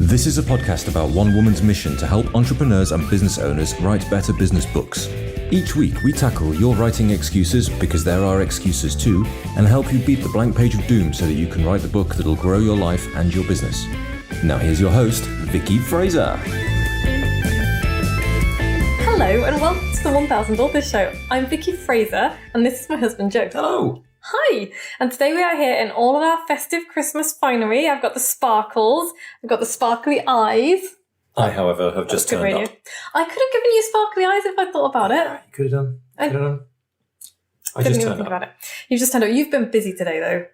This is a podcast about one woman's mission to help entrepreneurs and business owners write better business books. Each week, we tackle your writing excuses, because there are excuses too, and help you beat the blank page of doom so that you can write the book that'll grow your life and your business. Now here's your host, Vicky Fraser. Hello and welcome to the 1000 Authors Show. I'm Vicky Fraser and this is my husband Joe. Hello. Hi! And today we are here in all of our festive Christmas finery. I've got the sparkles, I've got the sparkly eyes. I, however, have just turned up. I could have given you sparkly eyes if I thought about it. You could have done. I didn't just even turned think up. about it. You've just turned up. You've been busy today though.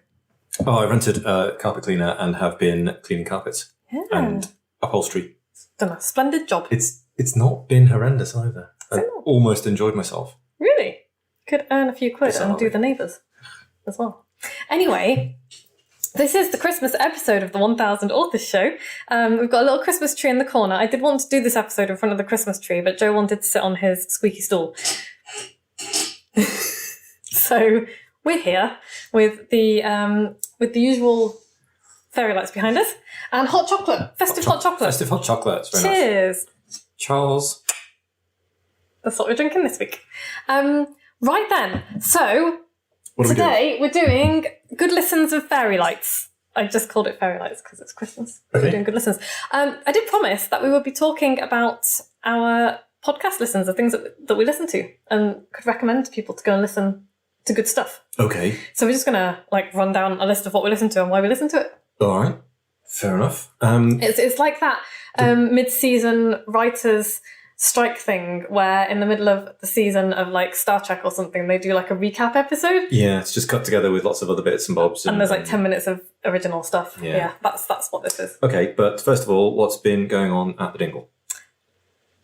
Oh, I rented a carpet cleaner and have been cleaning carpets and upholstery. Done a splendid job. It's not been horrendous either. I almost enjoyed myself. Really? Could earn a few quid and do the neighbours as well. Anyway, this is the Christmas episode of the 1000 Authors Show. We've got a little Christmas tree in the corner. I did want to do this episode in front of the Christmas tree, but Joe wanted to sit on his squeaky stool. So we're here with the usual fairy lights behind us and hot chocolate, festive hot chocolate. Festive hot chocolate. It's very Cheers. nice. Charles. That's what we're drinking this week. Right then, so What are we doing? today we're doing good listens of fairy lights. I just called it fairy lights because it's Christmas. Okay. We're doing good listens. I did promise that we would be talking about our podcast listens, the things that we listen to, and could recommend to people to go and listen to good stuff. Okay. So we're just going to run down a list of what we listen to and why we listen to it. All right. Fair enough. It's like that mid-season writers' strike thing where in the middle of the season of Star Trek or something, they do a recap episode. Yeah, it's just cut together with lots of other bits and bobs. And there's 10 minutes of original stuff. Yeah. Yeah, that's what this is. Okay, but first of all, what's been going on at the Dingle?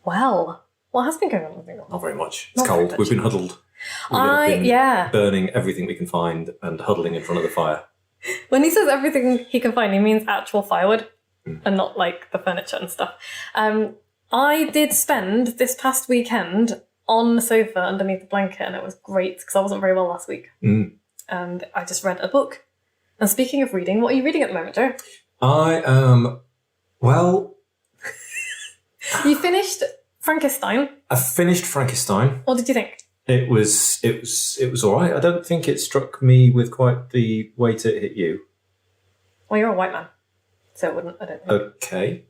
Well, what has been going on with Dingle? Not very much. It's Not very cold. much. We've been huddled. We've been burning everything we can find and huddling in front of the fire. When he says everything he can find, he means actual firewood and not the furniture and stuff. I did spend this past weekend on the sofa underneath the blanket, and it was great because I wasn't very well last week. And I just read a book. And speaking of reading, what are you reading at the moment, Joe? I am, well... You finished Frankenstein. I finished Frankenstein. What did you think? It was all right. I don't think it struck me with quite the weight it hit you. Well, you're a white man, so it wouldn't, I don't think. Okay,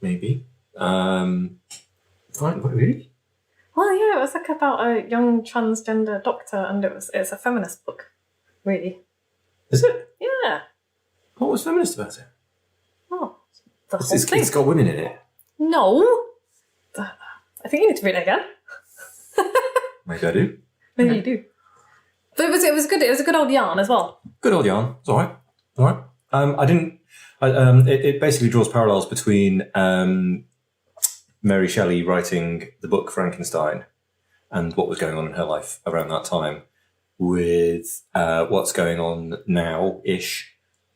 maybe. Fine, what, really? Well, yeah, it was about a young transgender doctor, and it's a feminist book, really. Is it? Yeah. What was feminist about it? Oh, the whole thing. It's got women in it. No. I think you need to read it again. Maybe I do. Maybe you do. But it was good. It was a good old yarn as well. Good old yarn. It's all right. It basically draws parallels between Mary Shelley writing the book Frankenstein and what was going on in her life around that time with what's going on now-ish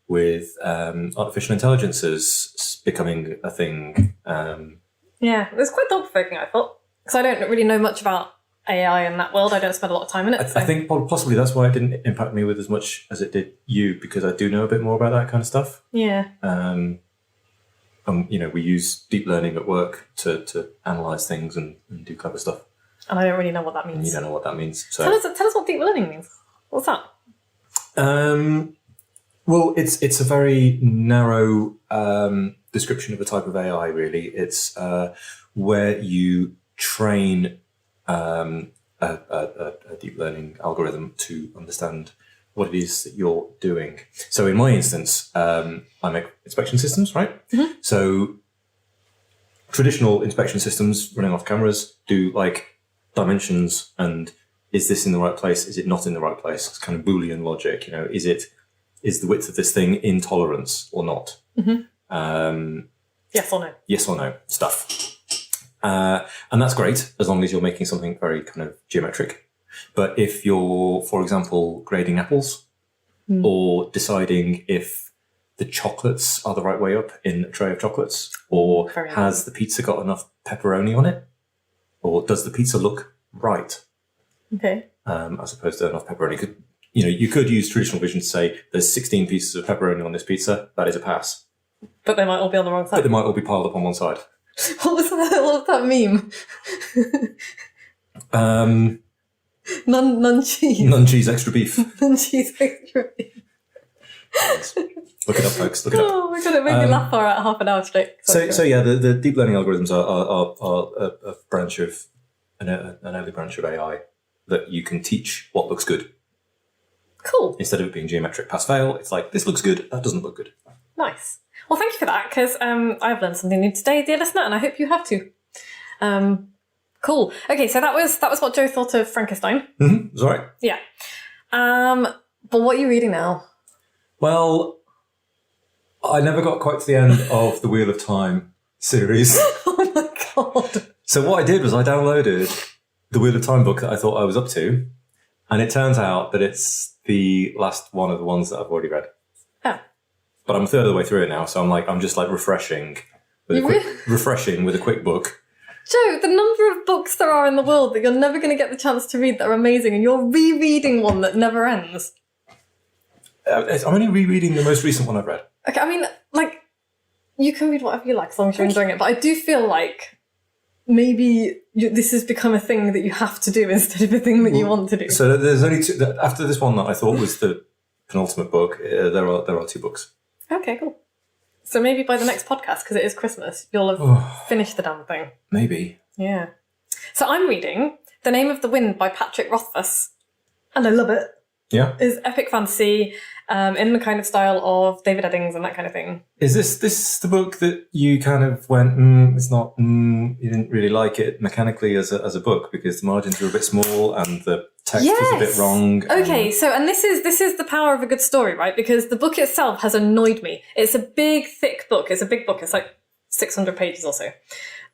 with artificial intelligences becoming a thing. Yeah, it was quite thought-provoking, I thought. Because I don't really know much about AI in that world. I don't spend a lot of time in it. I think possibly that's why it didn't impact me with as much as it did you, because I do know a bit more about that kind of stuff. Yeah. We use deep learning at work to analyse things and do clever stuff. And I don't really know what that means. And you don't know what that means. So Tell us what deep learning means. What's that? Well, it's a very narrow description of a type of AI, really. It's where you train a deep learning algorithm to understand what it is that you're doing. So in my instance, I make inspection systems, right? Mm-hmm. So traditional inspection systems running off cameras do dimensions and is this in the right place? Is it not in the right place? It's kind of Boolean logic, is the width of this thing in tolerance or not? Mm-hmm. Yes or no? Yes or no stuff. And that's great as long as you're making something very kind of geometric. But if you're, for example, grading apples or deciding if the chocolates are the right way up in a tray of chocolates, or has the pizza got enough pepperoni on it, or does the pizza look right? Okay. As opposed to enough pepperoni. You could use traditional vision to say there's 16 pieces of pepperoni on this pizza. That is a pass. But they might all be on the wrong But side. they might all be piled up on one side. What was that meme? None cheese. None cheese, extra beef. None cheese, extra beef. Look it up, folks. Look it up. Oh my god, it made me laugh for about half an hour straight. So yeah, the deep learning algorithms are a branch of an early branch of AI that you can teach what looks good. Cool. Instead of it being geometric pass-fail, it's like, this looks good, that doesn't look good. Nice. Well, thank you for that, because I've learned something new today, dear listener, and I hope you have too. Cool. Okay, so that was what Joe thought of Frankenstein. Mm-hmm. It's all right. Yeah. But what are you reading now? Well, I never got quite to the end of the Wheel of Time series. Oh my god. So what I did was I downloaded the Wheel of Time book that I thought I was up to, and it turns out that it's the last one of the ones that I've already read. Oh. But I'm a third of the way through it now, so I'm just like refreshing with a quick book. Joe, the number of books there are in the world that you're never going to get the chance to read that are amazing, and you're rereading one that never ends. I'm only rereading the most recent one I've read. Okay, I mean, like, you can read whatever you like as long as you're enjoying it, but I do feel like maybe this has become a thing that you have to do instead of a thing that you want to do. So there's only two. After this one that I thought was the penultimate book, there are 2 books. Okay, cool. So maybe by the next podcast, because it is Christmas, you'll have finished the damn thing. Maybe. Yeah. So I'm reading The Name of the Wind by Patrick Rothfuss, and I love it. Yeah. It's epic fantasy, in the kind of style of David Eddings and that kind of thing. Is this the book that you kind of went, it's not, you didn't really like it mechanically as a book because the margins were a bit small and the text was a bit wrong? Okay, and this is the power of a good story, right? Because the book itself has annoyed me. It's a big, thick book. It's a big book. It's like 600 pages or so.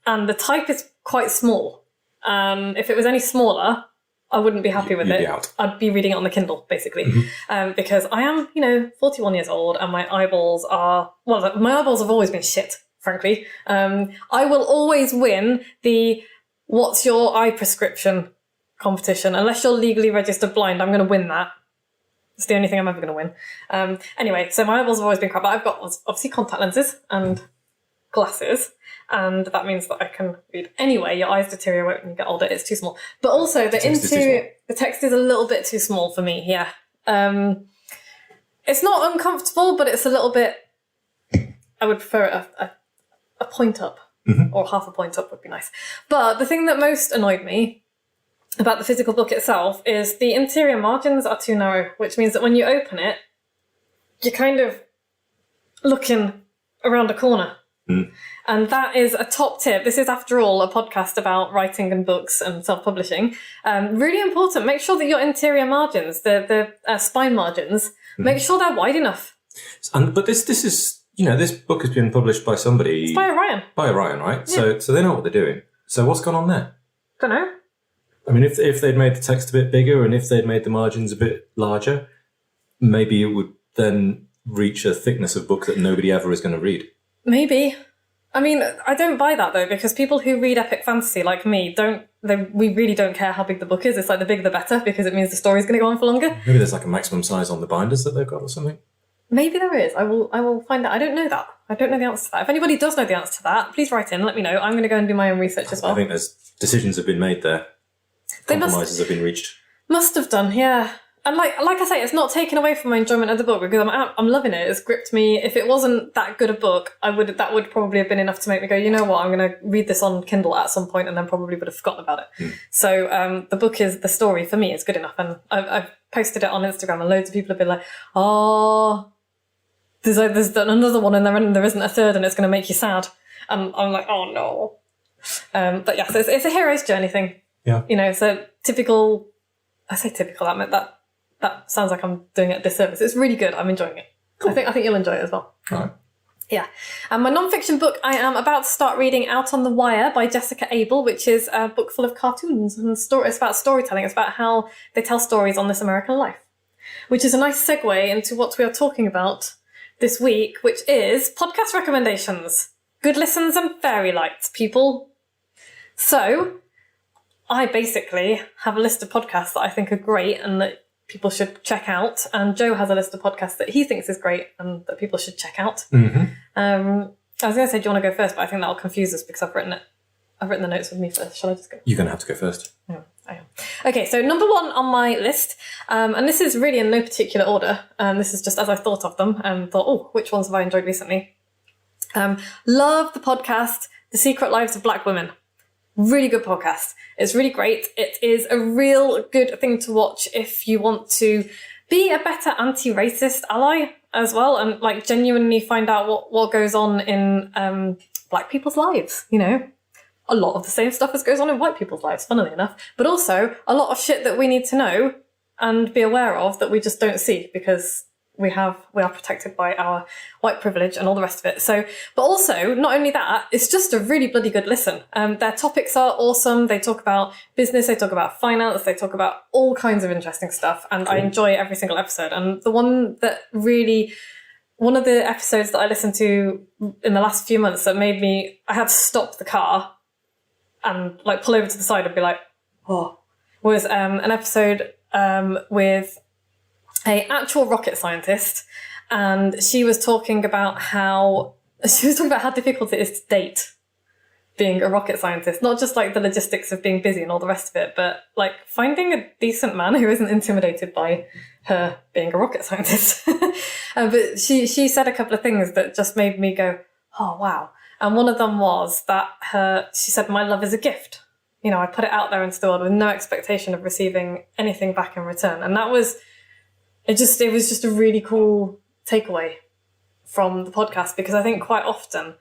And the type is quite small. If it was any smaller, I wouldn't be happy with it. Be out. I'd be reading it on the Kindle, basically. Because I am, 41 years old and my eyeballs have always been shit, frankly. I will always win the what's your eye prescription competition. Unless you're legally registered blind, I'm going to win that. It's the only thing I'm ever going to win. Anyway, so my eyeballs have always been crap. But I've got, obviously, contact lenses and glasses. And that means that I can read. Anyway, your eyes deteriorate when you get older. It's too small. But also, the text is a little bit too small for me, yeah. It's not uncomfortable, but it's a little bit... I would prefer a point up. Or half a point up would be nice. But the thing that most annoyed me about the physical book itself is the interior margins are too narrow, which means that when you open it, you're kind of looking around a corner. And that is a top tip. This is, after all, a podcast about writing and books and self-publishing. Really important. Make sure that your interior margins, the spine margins, make sure they're wide enough. But this is, this book has been published by somebody. It's by Orion. By Orion, right? Yeah. So they know what they're doing. So what's gone on there? Don't know. I mean, if they'd made the text a bit bigger and if they'd made the margins a bit larger, maybe it would then reach a thickness of book that nobody ever is going to read. Maybe. I mean, I don't buy that, though, because people who read epic fantasy, like me, we really don't care how big the book is. It's like the bigger the better, because it means the story's going to go on for longer. Maybe there's like a maximum size on the binders that they've got or something. Maybe there is. I will find out. I don't know that. I don't know the answer to that. If anybody does know the answer to that, please write in, let me know. I'm going to go and do my own research as well. I think there's decisions have been made there. Compromises have been reached. Must have done, yeah. And like I say, it's not taken away from my enjoyment of the book because I'm loving it. It's gripped me. If it wasn't that good a book, that would probably have been enough to make me go, you know what, I'm going to read this on Kindle at some point, and then probably would have forgotten about it. So the story for me is good enough, and I've posted it on Instagram, and loads of people have been like, oh, there's another one, and there isn't a third, and it's going to make you sad. And I'm like, oh no. But yeah, so it's a hero's journey thing. Yeah. So typical. I say typical. That sounds like I'm doing it a disservice. It's really good. I'm enjoying it. Cool. I think you'll enjoy it as well. All right. Yeah. And my non-fiction book, I am about to start reading Out on the Wire by Jessica Abel, which is a book full of cartoons and it's about storytelling. It's about how they tell stories on This American Life, which is a nice segue into what we are talking about this week, which is podcast recommendations. Good listens and fairy lights, people. So I basically have a list of podcasts that I think are great and that people should check out. And Joe has a list of podcasts that he thinks is great and that people should check out. I was going to say, do you want to go first? But I think that'll confuse us because I've written the notes with me first. Shall I just go? You're going to have to go first. Yeah, I am. Okay, so number 1 on my list, and this is really in no particular order. This is just as I thought of them and thought, oh, which ones have I enjoyed recently? Love the podcast, The Secret Lives of Black Women. Really good podcast. It's really great. It is a real good thing to watch if you want to be a better anti-racist ally as well, and like genuinely find out what goes on in black people's lives. You know, a lot of the same stuff as goes on in white people's lives, funnily enough, but also a lot of shit that we need to know and be aware of that we just don't see because we are protected by our white privilege and all the rest of it. So, but also, not only that, it's just a really bloody good listen. Their topics are awesome. They talk about business, they talk about finance, they talk about all kinds of interesting stuff. And cool. I enjoy every single episode. And one of the episodes that I listened to in the last few months that made me, I had to stop the car and like pull over to the side and be like, oh, was an episode with a actual rocket scientist, and she was talking about how difficult it is to date being a rocket scientist, not just like the logistics of being busy and all the rest of it, but like finding a decent man who isn't intimidated by her being a rocket scientist. But she said a couple of things that just made me go, oh wow. And one of them was that she said, my love is a gift. You know, I put it out there into the world with no expectation of receiving anything back in return. And that was, it was just a really cool takeaway from the podcast, because I think quite often,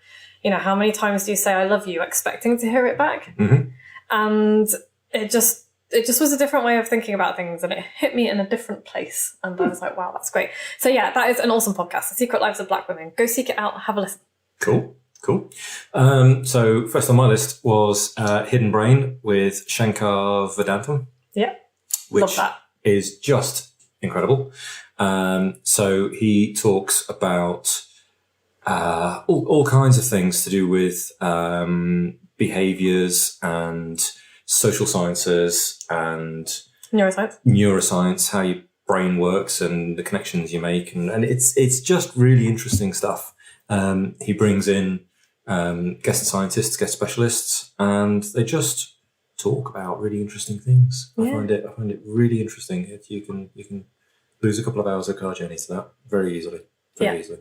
you know, how many times do you say I love you expecting to hear it back? Mm-hmm. And it just was a different way of thinking about things, and it hit me in a different place. And I was like, wow, that's great. So yeah, that is an awesome podcast, The Secret Lives of Black Women. Go seek it out, have a listen. Cool. So first on my list was Hidden Brain with Shankar Vedantam. Yeah, which love that. Is just incredible. So he talks about all kinds of things to do with behaviors and social sciences and neuroscience, how your brain works and the connections you make, and it's just really interesting stuff. He brings in guest scientists, guest specialists, and they just talk about really interesting things. Yeah. I find it really interesting. You can lose a couple of hours of car journey to that very easily. Easily.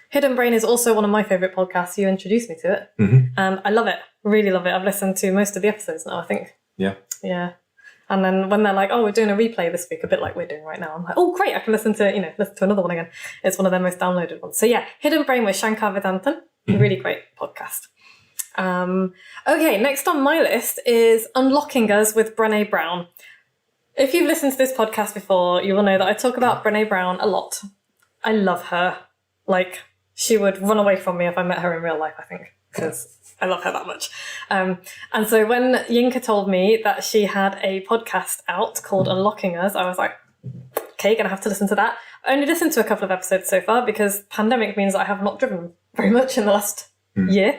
Hidden Brain is also one of my favourite podcasts. You introduced me to it. Mm-hmm. And I love it. Really love it. I've listened to most of the episodes now, I think. Yeah. And then when they're like, oh, we're doing a replay this week, a bit like we're doing right now, I'm like, oh, great, I can listen to another one again. It's one of their most downloaded ones. So yeah, Hidden Brain with Shankar Vedantam. Really great podcast. Okay, next on my list is Unlocking Us with Brené Brown. If you've listened to this podcast before, you will know that I talk about Brené Brown a lot. I love her. Like, she would run away from me if I met her in real life, I think, because I love her that much. And so when Yinka told me that she had a podcast out called Unlocking Us, I was like, okay, gonna have to listen to that. I only listened to a couple of episodes so far because pandemic means that I have not driven very much in the last year.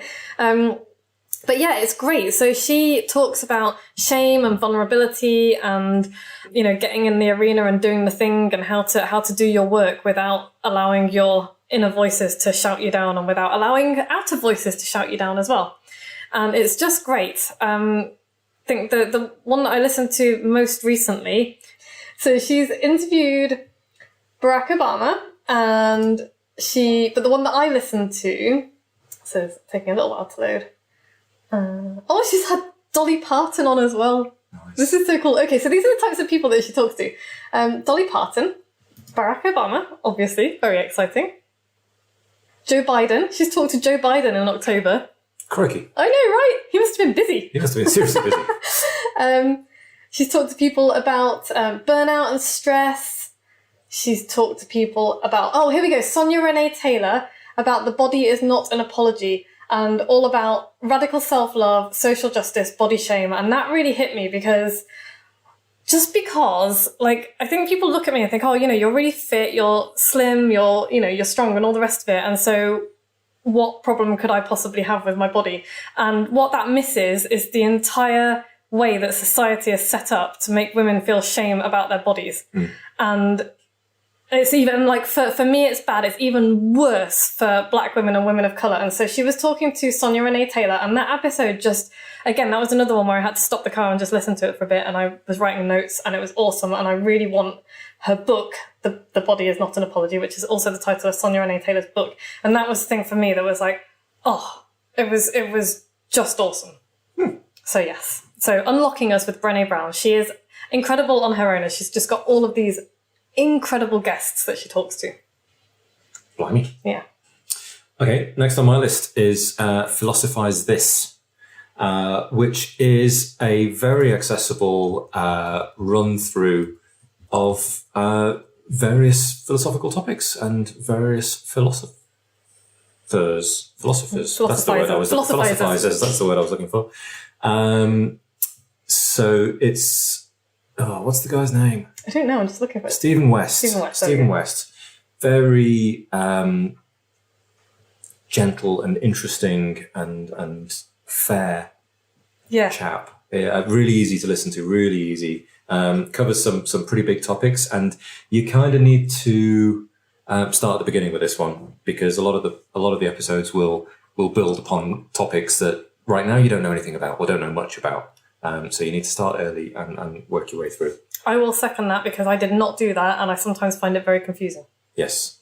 But yeah, it's great. So she talks about shame and vulnerability and, you know, getting in the arena and doing the thing and how to do your work without allowing your inner voices to shout you down and without allowing outer voices to shout you down as well. And it's just great. I think the one that I listened to most recently, so she's interviewed Barack Obama, but the one that I listened to, so it's taking a little while to load. She's had Dolly Parton on as well. Nice. This is so cool. Okay, so these are the types of people that she talks to. Dolly Parton, Barack Obama, obviously, very exciting. Joe Biden. She's talked to Joe Biden in October. Crikey. I know, right? He must have been busy. He must have been seriously busy. She's talked to people about burnout and stress. She's talked to people about, here we go, Sonia Renee Taylor, about the body is not an apology, and all about radical self-love, social justice, body shame. And that really hit me because like, I think people look at me and think, you're really fit, you're slim, you're strong and all the rest of it. And so what problem could I possibly have with my body? And what that misses is the entire way that society is set up to make women feel shame about their bodies. And it's even like, for me, it's bad. It's even worse for black women and women of colour. And so she was talking to Sonia Renee Taylor, and that episode just, again, that was another one where I had to stop the car and just listen to it for a bit. And I was writing notes, and it was awesome. And I really want her book, The Body Is Not an Apology, which is also the title of Sonia Renee Taylor's book. And that was the thing for me that was like, oh, it was just awesome. So yes. So Unlocking Us with Brené Brown. She is incredible on her own. She's just got all of these incredible guests that she talks to. Blimey. Yeah. Okay, next on my list is Philosophize This, which is a very accessible run-through of various philosophical topics and various philosophers. That's the word I was philosophizers. That's the word I was looking for. So it's what's the guy's name? I don't know. I'm just looking for it. Stephen West. Stephen West. Very gentle and interesting and fair chap. Yeah, really easy to listen to. Really easy. Covers some pretty big topics, and you kind of need to start at the beginning with this one, because a lot of the episodes will build upon topics that right now you don't know anything about or don't know much about. So you need to start early and work your way through. I will second that, because I did not do that, and I sometimes find it very confusing. Yes.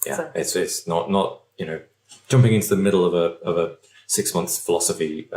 Yeah. So. It's not jumping into the middle of a 6 month philosophy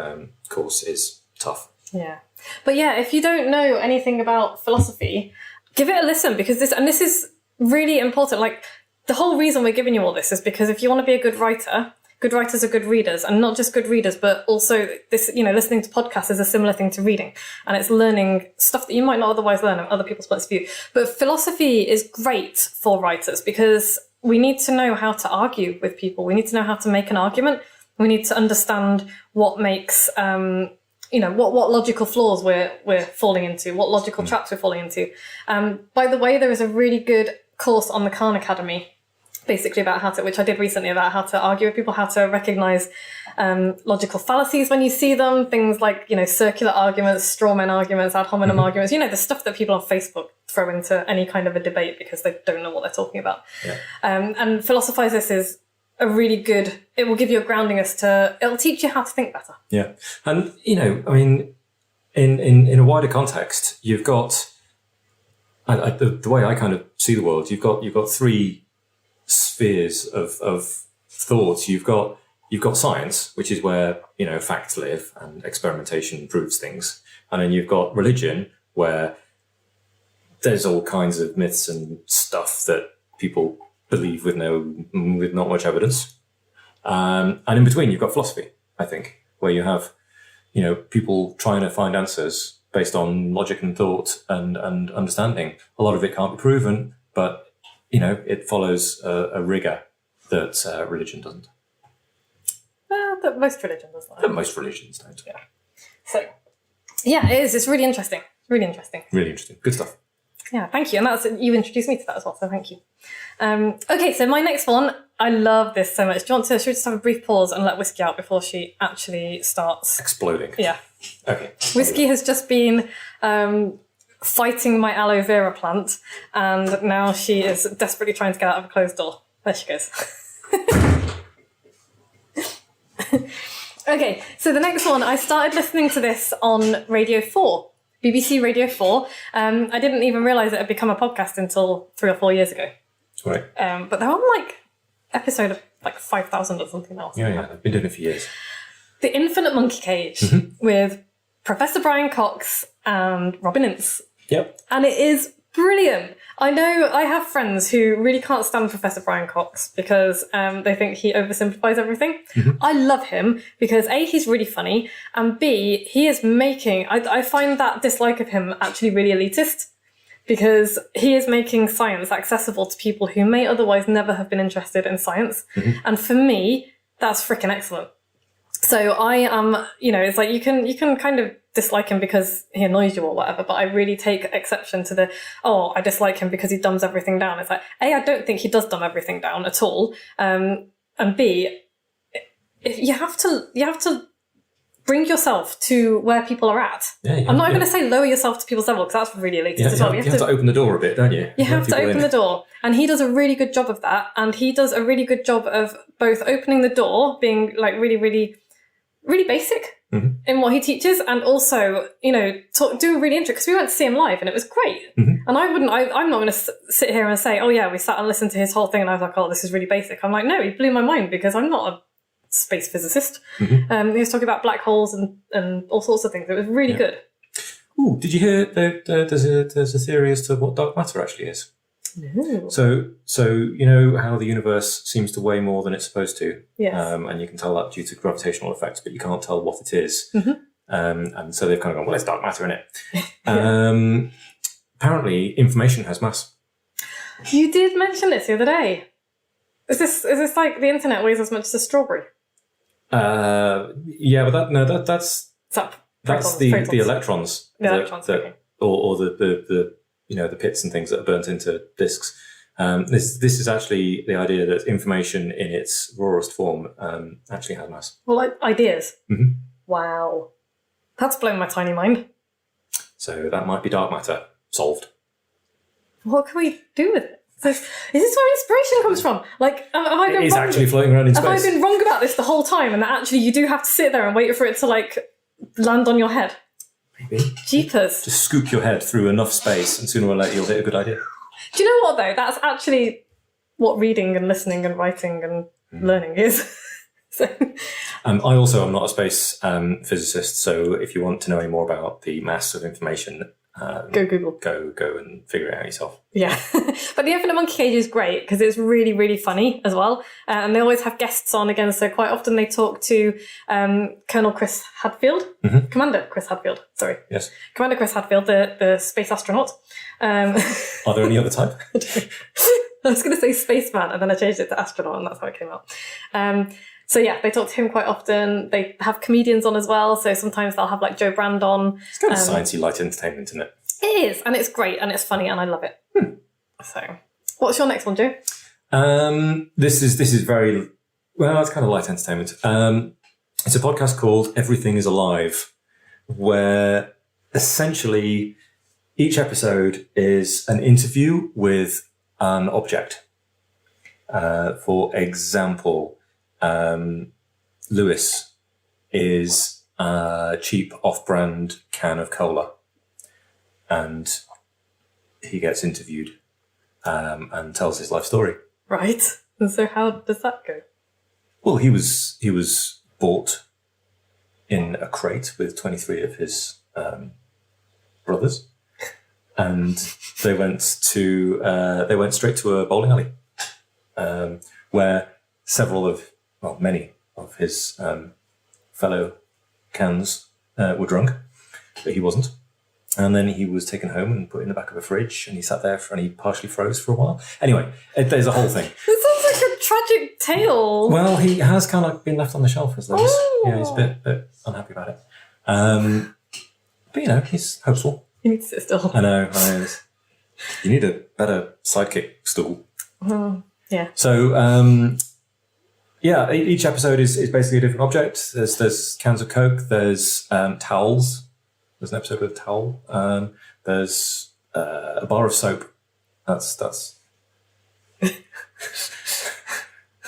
course is tough. Yeah. But yeah, if you don't know anything about philosophy, give it a listen, because this is really important. Like, the whole reason we're giving you all this is because if you want to be a good writer, good writers are good readers, and not just good readers, but also this, listening to podcasts is a similar thing to reading, and it's learning stuff that you might not otherwise learn in other people's points of view. But philosophy is great for writers because we need to know how to argue with people. We need to know how to make an argument. We need to understand what makes, what logical flaws we're falling into, what logical traps we're falling into. By the way, there is a really good course on the Khan Academy, basically about which I did recently, about how to argue with people, how to recognize logical fallacies when you see them, things like, circular arguments, straw man arguments, ad hominem arguments, the stuff that people on Facebook throw into any kind of a debate because they don't know what they're talking about. Yeah. And Philosophize This is a really good, it will give you a grounding it'll teach you how to think better. Yeah. And, in a wider context, you've got, the way I kind of see the world, you've got three spheres of thought. You've got science, which is where facts live and experimentation proves things, and then you've got religion, where there's all kinds of myths and stuff that people believe with not much evidence, and in between you've got philosophy, I think, where you have people trying to find answers based on logic and thought and understanding. A lot of it can't be proven, but it follows a rigor that religion doesn't. That most religions doesn't. That most religions don't. Yeah. So, yeah, it is. It's really interesting. Really interesting. Really interesting. Good stuff. Yeah, thank you. And you introduced me to that as well, so thank you. Okay, so my next one, I love this so much. Should we just have a brief pause and let Whiskey out before she actually starts exploding? Yeah. Okay. Whiskey has just been fighting my aloe vera plant, and now she is desperately trying to get out of a closed door. There she goes. Okay, so the next one, I started listening to this on Radio 4, BBC Radio 4. I didn't even realise it had become a podcast until 3 or 4 years ago. Right. But they're on episode of 5,000 or something else. Yeah, I've been doing it for years. The Infinite Monkey Cage with Professor Brian Cox and Robin Ince. Yep. And it is brilliant. I know I have friends who really can't stand Professor Brian Cox because they think he oversimplifies everything. I love him because A, he's really funny, and B, he is making, I find that dislike of him actually really elitist, because he is making science accessible to people who may otherwise never have been interested in science. And for me, that's freaking excellent. So I am, it's like you can kind of dislike him because he annoys you or whatever, but I really take exception to I dislike him because he dumbs everything down. It's like, A, I don't think he does dumb everything down at all. And B, you have to bring yourself to where people are at. I'm not going to say lower yourself to people's level, because that's really elitist as well. You have to open the door a bit, don't you? You have to open the door. And he does a really good job of that. And he does a really good job of both opening the door, being like really, really, really basic in what he teaches, and also, you know, doing really interesting, because we went to see him live and it was great. And I'm not going to sit here and say, oh yeah, we sat and listened to his whole thing and I was like, oh, this is really basic. I'm like, no, he blew my mind, because I'm not a space physicist. He was talking about black holes and all sorts of things. It was really good. Ooh, did you hear there's a theory as to what dark matter actually is? No. So you know how the universe seems to weigh more than it's supposed to, Yes. And you can tell that due to gravitational effects, but you can't tell what it is. And so they've kind of gone, well, it's dark matter, innit? Apparently, information has mass. You did mention this the other day. Is this like the internet weighs as much as a strawberry? Yeah, but that's the electrons. The electrons, okay. Or the you know, the pits and things that are burnt into disks. This is actually the idea that information in its rawest form actually has mass. Well, like ideas. Wow, that's blown my tiny mind. So that might be dark matter solved. What can we do with it? So, is this where inspiration comes from? Like, have I been It's wrong? actually floating around in space. Have I been wrong about this the whole time, and that actually you do have to sit there and wait for it to like land on your head? Maybe. Jeepers. Just scoop your head through enough space, and sooner or later you'll hit a good idea. Do you know what though? That's actually what reading and listening and writing and learning is. So. I also am not a space physicist, so if you want to know any more about the mass of information, go Google. Go and figure it out yourself. Yeah. But The Infinite Monkey Cage is great because it's really, really funny as well. And they always have guests on again. So quite often they talk to Colonel Chris Hadfield. Commander Chris Hadfield, sorry. Yes. Commander Chris Hadfield, the space astronaut. Are there any other type? I was going to say spaceman, and then I changed it to astronaut, and that's how it came out. So yeah, they talk to him quite often. They have comedians on as well. So sometimes they'll have like Joe Brand on. It's kind of sciencey light entertainment, isn't it? It is, and it's great, and it's funny, and I love it. So, what's your next one, Joe? This is very well. It's kind of light entertainment. It's a podcast called Everything Is Alive, where essentially each episode is an interview with an object. For example, Lewis is a cheap off-brand can of cola, and he gets interviewed and tells his life story. Right. And so how does that go? Well, he was bought in a crate with 23 of his brothers, and they went straight to a bowling alley where many of his fellow cans were drunk, but he wasn't. And then he was taken home and put in the back of a fridge, and he sat there and he partially froze for a while. Anyway, there's a whole thing. This sounds like a tragic tale. Well, he has kind of been left on the shelf as those. Yeah, he's a bit unhappy about it. But you know, he's hopeful. You need to sit still. I know. You need a better sidekick stool. Yeah. So, yeah, each episode is basically a different object. There's cans of Coke. There's towels. There's an episode with a towel. There's a bar of soap. That's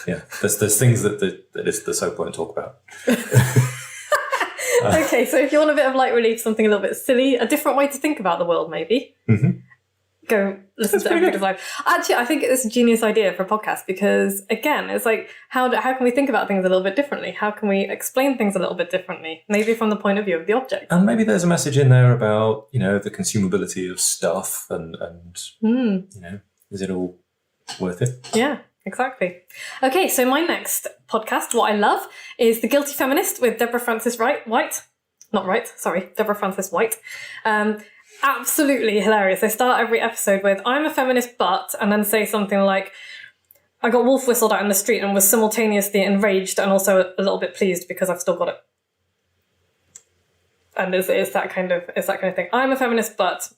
yeah. There's things that the soap won't talk about. Okay, so if you want a bit of light relief, something a little bit silly, a different way to think about the world, maybe. Go listen to Everything Is Alive. Actually, I think it's a genius idea for a podcast because, again, it's like, how can we think about things a little bit differently? How can we explain things a little bit differently? Maybe from the point of view of the object. And maybe there's a message in there about, you know, the consumability of stuff and you know, is it all worth it? Yeah, exactly. Okay, so my next podcast, what I love, is The Guilty Feminist with Deborah Francis White. Deborah Francis White. Absolutely hilarious. They start every episode with, I'm a feminist, but, and then say something like, I got wolf whistled out in the street and was simultaneously enraged and also a little bit pleased because I've still got it. And it's that kind of thing. I'm a feminist, but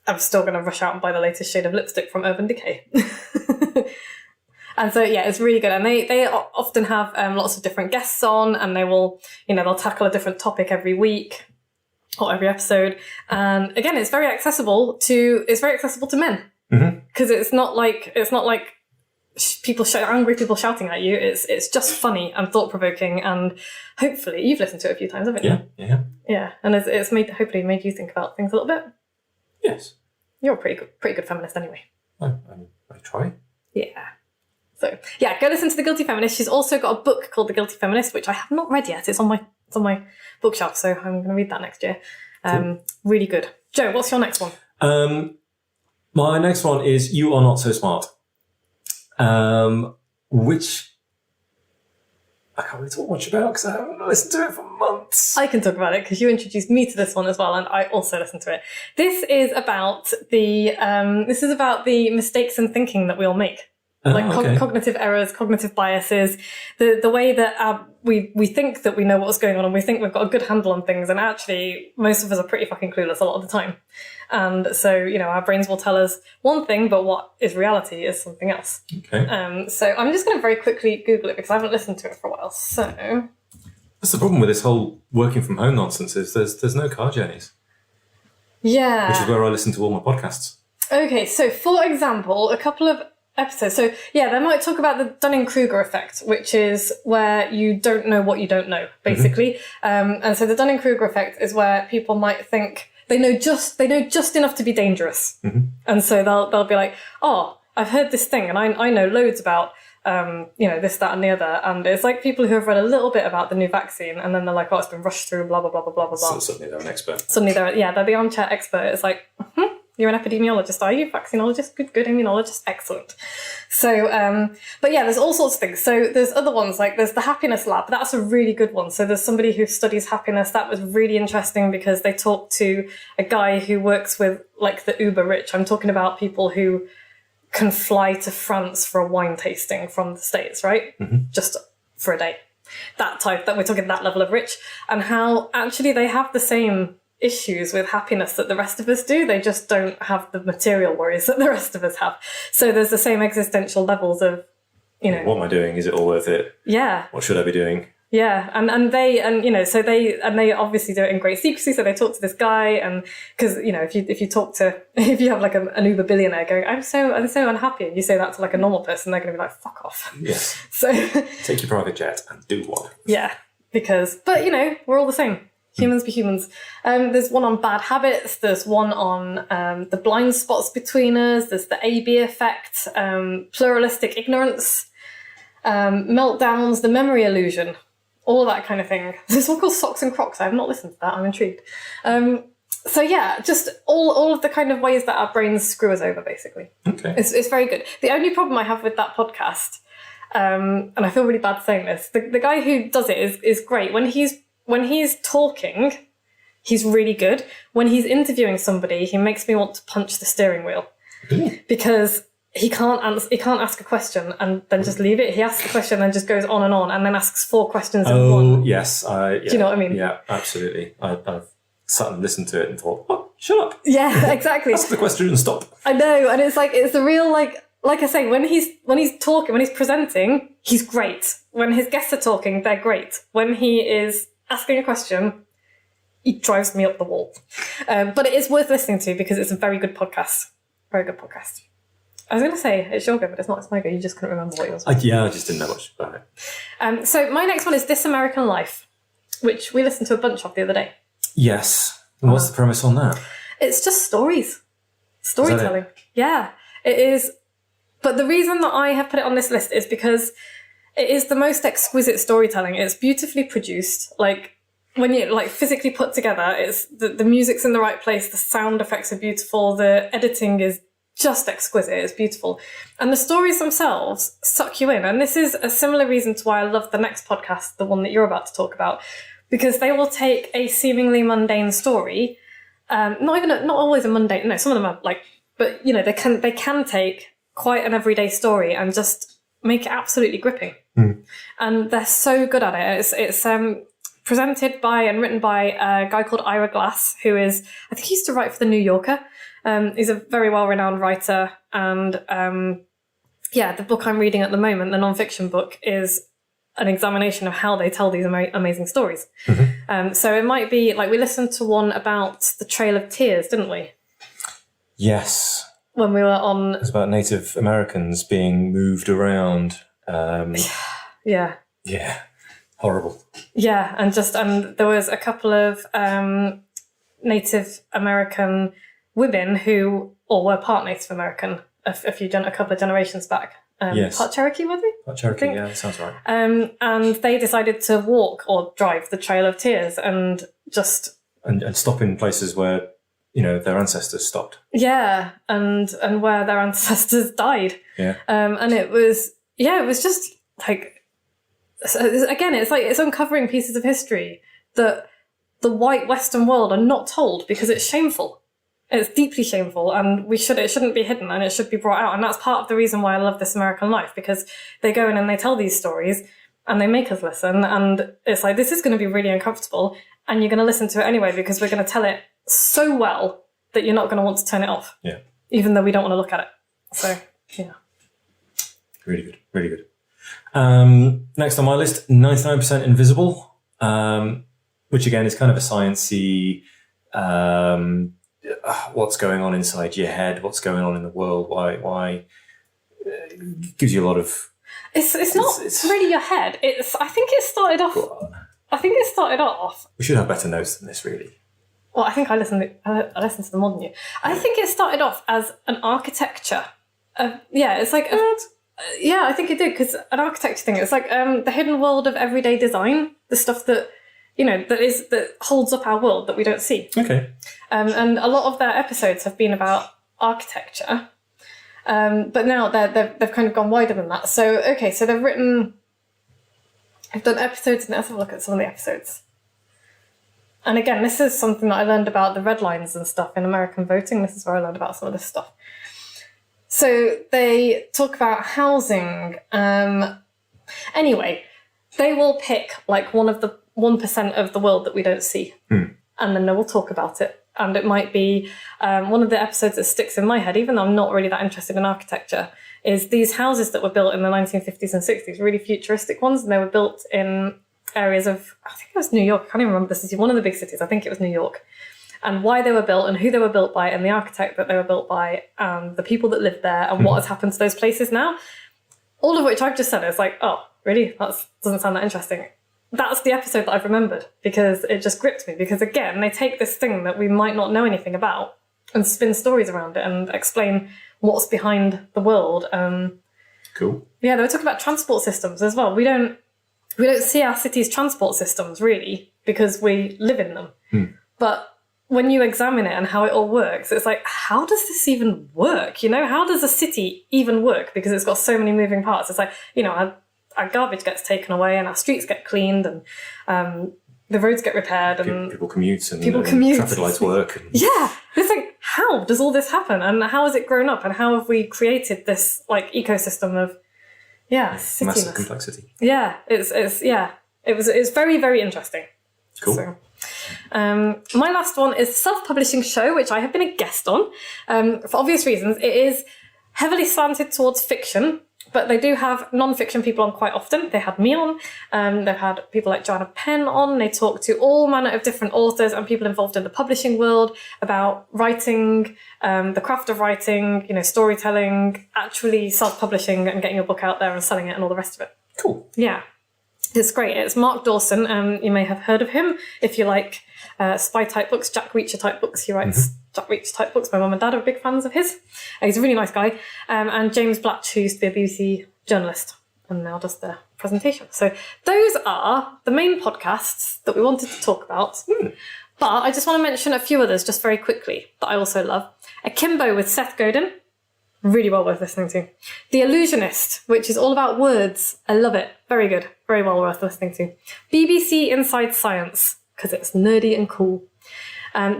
I'm still going to rush out and buy the latest shade of lipstick from Urban Decay. And so, yeah, it's really good. And they often have lots of different guests on, and they will, they'll tackle a different topic every week or every episode. And again, it's very accessible to men, because it's not like angry people shouting at you. It's just funny and thought provoking, and hopefully you've listened to it a few times, haven't you? Yeah. And it's hopefully made you think about things a little bit. Yes. You're a pretty good feminist anyway. I try. Yeah. So yeah, go listen to The Guilty Feminist. She's also got a book called The Guilty Feminist, which I have not read yet. It's on my bookshelf, so I'm going to read that next year. Cool. Really good. Joe, what's your next one? My next one is You Are Not So Smart, which I can't really talk much about because I haven't listened to it for months. I can talk about it because you introduced me to this one as well, and I also listened to it. This is about the mistakes in thinking that we all make. Cognitive errors, cognitive biases, the way that we think that we know what's going on, and we think we've got a good handle on things, and actually most of us are pretty fucking clueless a lot of the time. And so, our brains will tell us one thing, but what is reality is something else. Okay. So I'm just going to very quickly Google it because I haven't listened to it for a while. So that's the problem with this whole working from home nonsense is there's no car journeys. Yeah. Which is where I listen to all my podcasts. Okay, so for example, a couple of episodes. So yeah, they might talk about the Dunning-Kruger effect, which is where you don't know what you don't know, basically. And so the Dunning-Kruger effect is where people might think they know just enough to be dangerous. And so they'll be like, oh, I've heard this thing and I know loads about this, that and the other. And it's like people who have read a little bit about the new vaccine and then they're like, oh, it's been rushed through, blah, blah, blah, blah, blah, blah. So suddenly they're an expert. They're the armchair expert. It's like, you're an epidemiologist, are you? Vaccinologist? Good immunologist, excellent. So, but yeah, there's all sorts of things. So there's other ones, like there's the Happiness Lab. That's a really good one. So there's somebody who studies happiness. That was really interesting because they talked to a guy who works with like the uber rich. I'm talking about people who can fly to France for a wine tasting from the States, right? Just for a day. That we're talking that level of rich, and how actually they have the same issues with happiness that the rest of us do. They just don't have the material worries that the rest of us have. So there's the same existential levels of, what am I doing? Is it all worth it? Yeah. What should I be doing? Yeah, and they obviously do it in great secrecy. So they talk to this guy, and because if you have like an Uber billionaire going, I'm so unhappy, and you say that to like a normal person, they're going to be like, fuck off. Yes. So take your private jet and do one. Yeah, but we're all the same. Humans be humans. There's one on bad habits. There's one on the blind spots between us. There's the AB effect, pluralistic ignorance, meltdowns, the memory illusion, all that kind of thing. There's one called Socks and Crocs. I have not listened to that. I'm intrigued. So yeah, just all of the kind of ways that our brains screw us over, basically. Okay. It's very good. The only problem I have with that podcast, and I feel really bad saying this, the guy who does it is great. When he's talking, he's really good. When he's interviewing somebody, he makes me want to punch the steering wheel because he can't ask a question and then just leave it. He asks the question and just goes on and then asks 4 questions in one. Oh, yes. Yeah. Do you know what I mean? Yeah, absolutely. I've sat and listened to it and thought, oh, shut up. Yeah, exactly. Ask the question and stop. I know, and it's the real like I say, when he's talking, when he's presenting, he's great. When his guests are talking, they're great. When he is asking a question, he drives me up the wall. But it is worth listening to because it's a very good podcast. Very good podcast. I was going to say it's your go, but it's not. It's my go. You just couldn't remember what yours was. I just didn't know much about it. So my next one is This American Life, which we listened to a bunch of the other day. Yes. And what's the premise on that? It's just storytelling. Yeah, it is. But the reason that I have put it on this list is because it is the most exquisite storytelling. It's beautifully produced. Like when you physically put together, it's the music's in the right place. The sound effects are beautiful. The editing is just exquisite. It's beautiful. And the stories themselves suck you in. And this is a similar reason to why I love the next podcast, the one that you're about to talk about, because they will take a seemingly mundane story, not always a mundane, no, some of them are but they can take quite an everyday story and just make it absolutely gripping. And they're so good at it. It's presented by and written by a guy called Ira Glass, who is, I think he used to write for The New Yorker. He's a very well-renowned writer, and yeah, the book I'm reading at the moment, the non-fiction book, is an examination of how they tell these amazing stories. So it might be like we listened to one about the Trail of Tears, didn't we? Yes. When we were on... It's about Native Americans being moved around. Yeah. Yeah. Horrible. Yeah, and there was a couple of Native American women who, or were part Native American, a couple of generations back. Yes. Part Cherokee, were they? Part Cherokee, yeah, that sounds right. And they decided to walk or drive the Trail of Tears and just... And stop in places where, their ancestors stopped. Yeah, and where their ancestors died. Yeah. And it was just like... Again, it's uncovering pieces of history that the white Western world are not told because it's shameful. It's deeply shameful, and it shouldn't be hidden, and it should be brought out. And that's part of the reason why I love This American Life, because they go in and they tell these stories, and they make us listen, and it's like, this is going to be really uncomfortable, and you're going to listen to it anyway, because we're going to tell it so well that you're not going to want to turn it off. Yeah. Even though we don't want to look at it. So, yeah. Really good, really good. Next on my list, 99% Invisible, which again is kind of a sciencey, what's going on inside your head, what's going on in the world, why gives you a lot of... It's really your head. I think it started off... We should have better notes than this, really. Well, I think I listened to them more than you. I think it started off as an architecture. It's like... yeah, I think it did, because an architecture thing, it's like the hidden world of everyday design, the stuff that, that holds up our world that we don't see. Okay. And a lot of their episodes have been about architecture, but now they've kind of gone wider than that. So, okay, so they've done episodes, and let's have a look at some of the episodes. And again, this is something that I learned about the red lines and stuff in American voting. This is where I learned about some of this stuff. So they talk about housing. Anyway, they will pick like one of the 1% of the world that we don't see. And then they will talk about it. And it might be one of the episodes that sticks in my head, even though I'm not really that interested in architecture, is these houses that were built in the 1950s and 60s, really futuristic ones. And they were built in areas of, I think it was New York. I can't even remember the city, one of the big cities. I think it was New York. And why they were built and who they were built by and the architect that they were built by and the people that lived there and what has happened to those places now. All of which I've just said is like, oh, really? That doesn't sound that interesting. That's the episode that I've remembered because it just gripped me. Because again, they take this thing that we might not know anything about and spin stories around it and explain what's behind the world. Cool. Yeah, they were talking about transport systems as well. We don't see our city's transport systems really because we live in them. But when you examine it and how it all works, it's like, how does this even work? How does a city even work? Because it's got so many moving parts. It's like, our garbage gets taken away and our streets get cleaned and the roads get repaired and people commute and traffic lights work. Yeah, it's like, how does all this happen? And how has it grown up? And how have we created this like ecosystem of cityness? Massive complexity. Yeah, it's very, very interesting. Cool. So, my last one is Self-Publishing Show, which I have been a guest on. For obvious reasons, it is heavily slanted towards fiction, but they do have non-fiction people on quite often. They had me on. They've had people like Joanna Penn on. They talk to all manner of different authors and people involved in the publishing world about writing, the craft of writing, storytelling, actually self-publishing and getting your book out there and selling it and all the rest of it. Cool. Yeah. It's great. It's Mark Dawson. You may have heard of him if you like spy type books, Jack Reacher type books. He writes Jack Reacher type books. My mum and dad are big fans of his. He's a really nice guy. And James Blatch, who used to be a BBC journalist and now does the presentation. So those are the main podcasts that we wanted to talk about. But I just want to mention a few others just very quickly that I also love. Akimbo with Seth Godin. Really well worth listening to. The Illusionist, which is all about words. I love it. Very good. Very well worth listening to. BBC Inside Science, because it's nerdy and cool.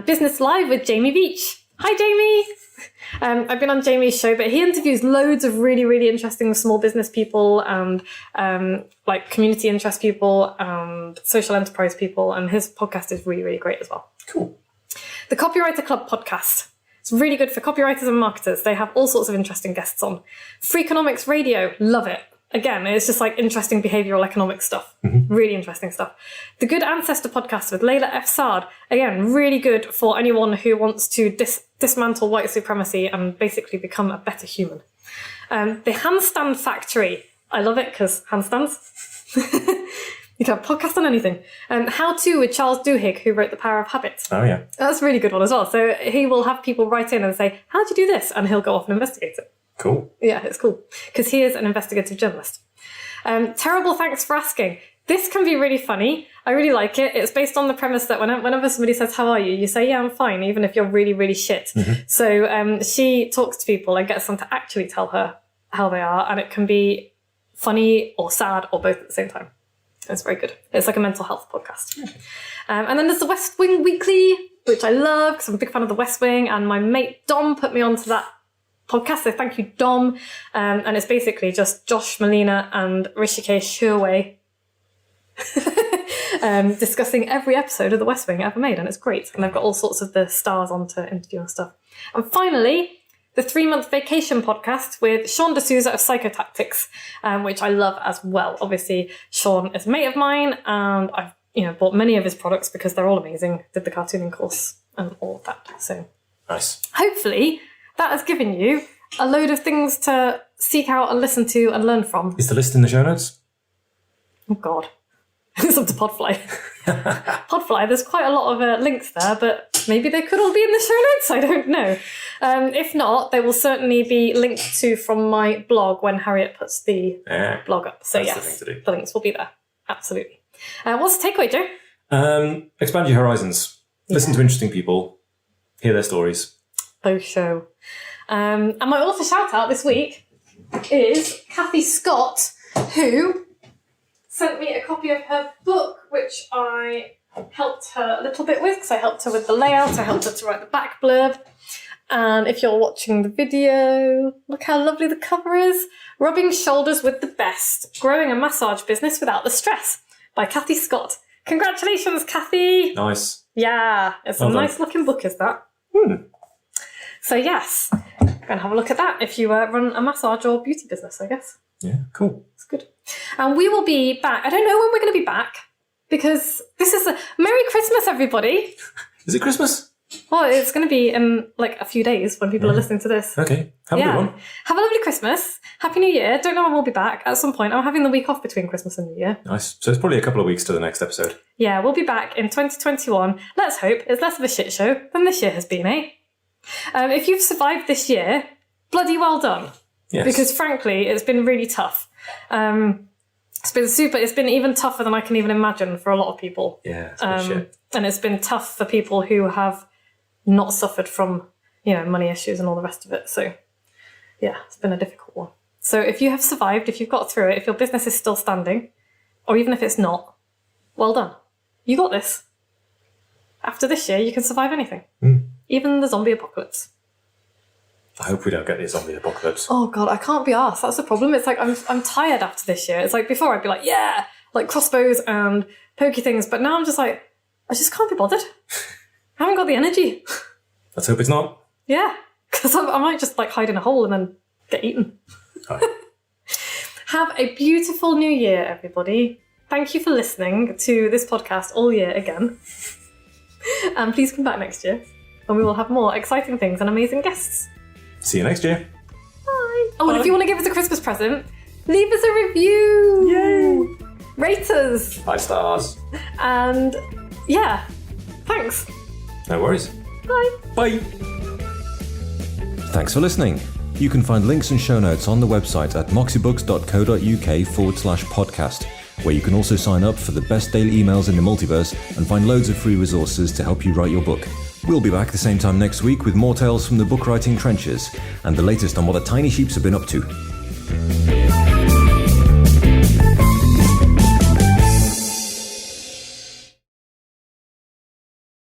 Business Live with Jamie Beach. Hi, Jamie. I've been on Jamie's show, but he interviews loads of really, really interesting small business people and like community interest people and social enterprise people. And his podcast is really, really great as well. Cool. The Copywriter Club podcast. It's really good for copywriters and marketers. They have all sorts of interesting guests on. Freakonomics Radio, love it. Again, it's just like interesting behavioural economics stuff. Really interesting stuff. The Good Ancestor podcast with Layla F. Saad. Again, really good for anyone who wants to dismantle white supremacy and basically become a better human. The Handstand Factory. I love it because handstands. You can have a podcast on anything. How To with Charles Duhigg, who wrote The Power of Habit. Oh, yeah. That's a really good one as well. So he will have people write in and say, how'd you do this? And he'll go off and investigate it. Cool. Yeah, it's cool. Because he is an investigative journalist. Terrible Thanks for Asking. This can be really funny. I really like it. It's based on the premise that whenever somebody says, how are you? You say, yeah, I'm fine, even if you're really, really shit. So she talks to people and gets them to actually tell her how they are. And it can be funny or sad or both at the same time. It's very good. It's like a mental health podcast. And then there's the West Wing Weekly, which I love because I'm a big fan of the West Wing. And my mate Dom put me onto that podcast. So thank you, Dom. And it's basically just Josh Malina and Rishikesh Hirway discussing every episode of the West Wing ever made. And it's great. And they've got all sorts of the stars on to interview and stuff. And finally, the 3-month Vacation podcast with Sean D'Souza of Psychotactics, which I love as well. Obviously, Sean is a mate of mine, and I've bought many of his products because they're all amazing. Did the cartooning course and all of that. So nice. Hopefully, that has given you a load of things to seek out and listen to and learn from. Is the list in the show notes? Oh, God. It's up to Podfly. Podfly, there's quite a lot of links there, but maybe they could all be in the show notes. I don't know. If not, they will certainly be linked to from my blog when Harriet puts the blog up. So yes, the links will be there. Absolutely. What's the takeaway, Joe? Expand your horizons. Listen to interesting people. Hear their stories. Both show. And my author shout out this week is Kathy Scott, who sent me a copy of her book, which I helped her a little bit with, because I helped her with the layout, I helped her to write the back blurb. And if you're watching the video, look how lovely the cover is. Rubbing Shoulders with the Best, Growing a Massage Business Without the Stress, by Kathy Scott. Congratulations, Kathy! Nice. Yeah, it's a nice looking book, is that? So yes, go and have a look at that if you run a massage or beauty business, I guess. Yeah, cool. It's good. And we will be back. I don't know when we're going to be back, because this is Merry Christmas, everybody. Is it Christmas? Well, it's going to be in like a few days when people are listening to this. Okay. Have a good one. Have a lovely Christmas. Happy New Year. Don't know when we'll be back. At some point, I'm having the week off between Christmas and New Year. Nice. So it's probably a couple of weeks to the next episode. Yeah, we'll be back in 2021. Let's hope it's less of a shit show than this year has been, eh? If you've survived this year, bloody well done. Yes. Because frankly, it's been really tough. It's been even tougher than I can even imagine for a lot of people. Yeah, it's been shit. And it's been tough for people who have not suffered from, money issues and all the rest of it. So yeah, it's been a difficult one. So if you have survived, if you've got through it, if your business is still standing, or even if it's not, well done. You got this. After this year, you can survive anything. Even the zombie apocalypse. I hope we don't get the zombie apocalypse. Oh God, I can't be arsed. That's the problem. It's like I'm tired after this year. It's like before I'd be like, yeah, like crossbows and pokey things, but now I'm just like, I just can't be bothered. I haven't got the energy. Let's hope it's not. Yeah, because I might just like hide in a hole and then get eaten. Have a beautiful new year, everybody. Thank you for listening to this podcast all year again. And please come back next year when we will have more exciting things and amazing guests. See you next year. Bye. Oh, and if you want to give us a Christmas present, leave us a review. Yay. Rate us. 5 stars. And yeah, thanks. No worries. Bye. Bye. Thanks for listening. You can find links and show notes on the website at moxiebooks.co.uk/podcast, where you can also sign up for the best daily emails in the multiverse and find loads of free resources to help you write your book. We'll be back the same time next week with more tales from the book writing trenches and the latest on what the tiny sheeps have been up to.